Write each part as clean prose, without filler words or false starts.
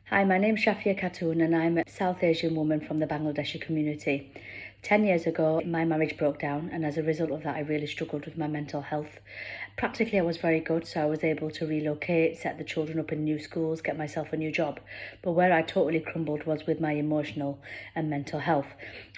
Hi, my name's Shafia Khatoon and I'm a South Asian woman from the Bangladeshi community. 10 years ago, my marriage broke down, and as a result of that, I really struggled with my mental health. Practically, I was very good, so I was able to relocate, set the children up in new schools, get myself a new job. But where I totally crumbled was with my emotional and mental health.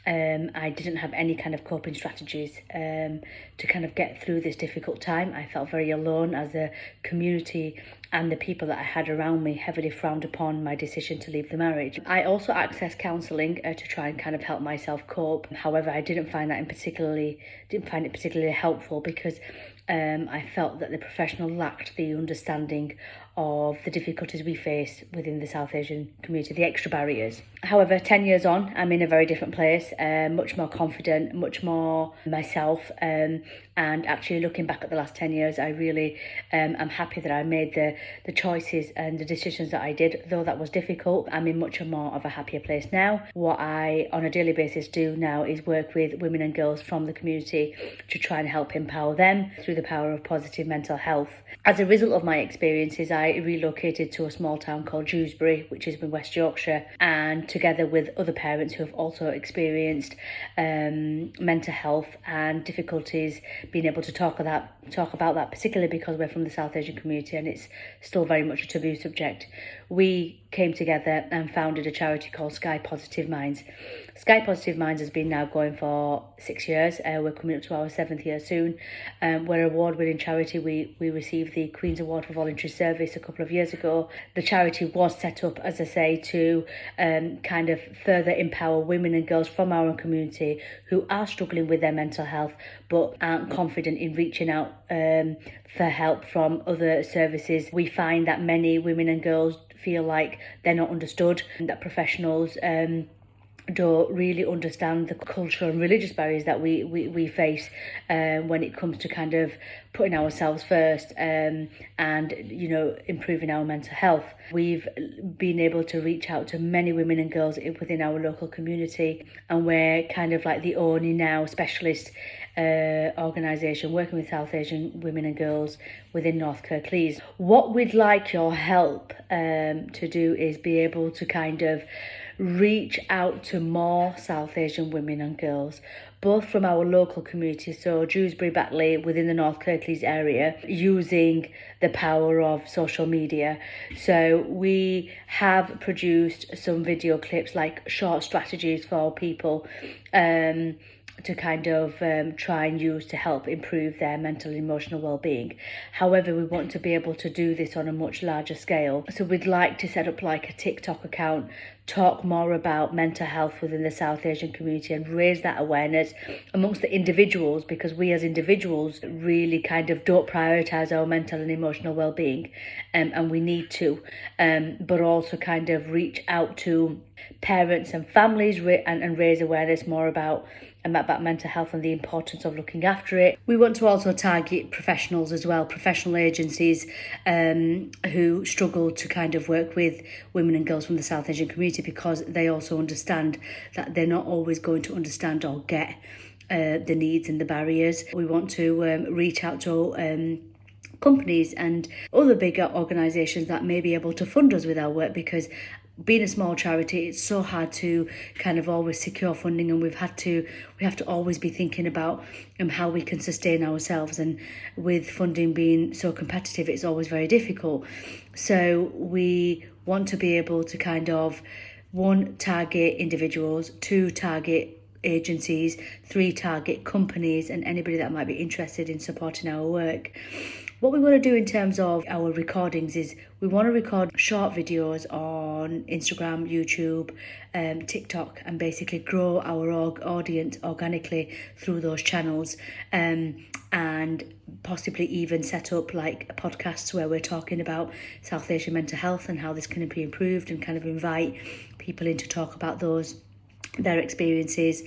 I didn't have any kind of coping strategies to kind of get through this difficult time. I felt very alone as a community, and the people that I had around me heavily frowned upon my decision to leave the marriage. I also accessed counselling to try and kind of help myself cope. However, I didn't find it particularly helpful because I felt that the professional lacked the understanding of the difficulties we face within the South Asian community, the extra barriers. However, 10 years on, I'm in a very different place, much more confident, much more myself, and actually looking back at the last 10 years, I really am happy that I made the choices and the decisions that I did. Though that was difficult, I'm in much more of a happier place now. What I, on a daily basis, do now is work with women and girls from the community to try and help empower them through the power of positive mental health. As a result of my experiences, I relocated to a small town called Dewsbury, which is in West Yorkshire, and together with other parents who have also experienced mental health and difficulties, being able to talk about that, particularly because we're from the South Asian community and it's still very much a taboo subject. We came together and founded a charity called Sky Positive Minds. Sky Positive Minds has been now going for 6 years. We're coming up to our 7th year soon. We're an award-winning charity. We received the Queen's Award for Voluntary Service a couple of years ago. The charity was set up, as I say, to kind of further empower women and girls from our community who are struggling with their mental health but aren't confident in reaching out for help from other services. We find that many women and girls feel like they're not understood, and that professionals don't really understand the cultural and religious barriers that we face when it comes to kind of putting ourselves first and improving our mental health. We've been able to reach out to many women and girls within our local community, and we're kind of like the only now specialist organisation working with South Asian women and girls within North Kirklees. What we'd like your help to do is be able to kind of reach out to more South Asian women and girls, both from our local community, so Dewsbury, Batley, within the North Kirklees area, using the power of social media. So we have produced some video clips, like short strategies for people to kind of try and use to help improve their mental and emotional well-being. However, we want to be able to do this on a much larger scale. So we'd like to set up like a TikTok account, talk more about mental health within the South Asian community and raise that awareness amongst the individuals, because we as individuals really kind of don't prioritise our mental and emotional well-being, and we need to, but also kind of reach out to parents and families and raise awareness more about mental health and the importance of looking after it. We want to also target professionals as well, professional agencies who struggle to kind of work with women and girls from the South Asian community, because they also understand that they're not always going to understand or get the needs and the barriers. We want to reach out to companies and other bigger organisations that may be able to fund us with our work, because being a small charity, it's so hard to kind of always secure funding, and we have to always be thinking about how we can sustain ourselves, and with funding being so competitive, it's always very difficult. So we want to be able to kind of, 1, target individuals, 2, target agencies, 3, target companies and anybody that might be interested in supporting our work. What we want to do in terms of our recordings is we want to record short videos on Instagram, YouTube, TikTok, and basically grow our audience organically through those channels, and possibly even set up like podcasts where we're talking about South Asian mental health and how this can be improved, and kind of invite people in to talk about their experiences,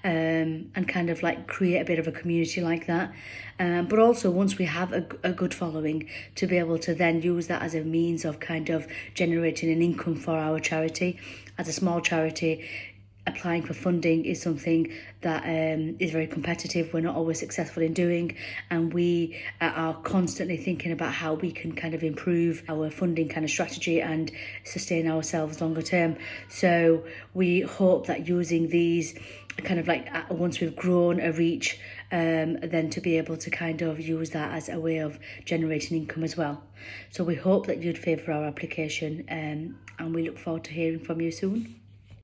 and kind of like create a bit of a community like that. But also, once we have a good following, to be able to then use that as a means of kind of generating an income for our charity. As a small charity, applying for funding is something that is very competitive. We're not always successful in doing, and we are constantly thinking about how we can kind of improve our funding kind of strategy and sustain ourselves longer term. So we hope that using these kind of like once we've grown a reach, then to be able to kind of use that as a way of generating income as well. So we hope that you'd favour our application, and we look forward to hearing from you soon.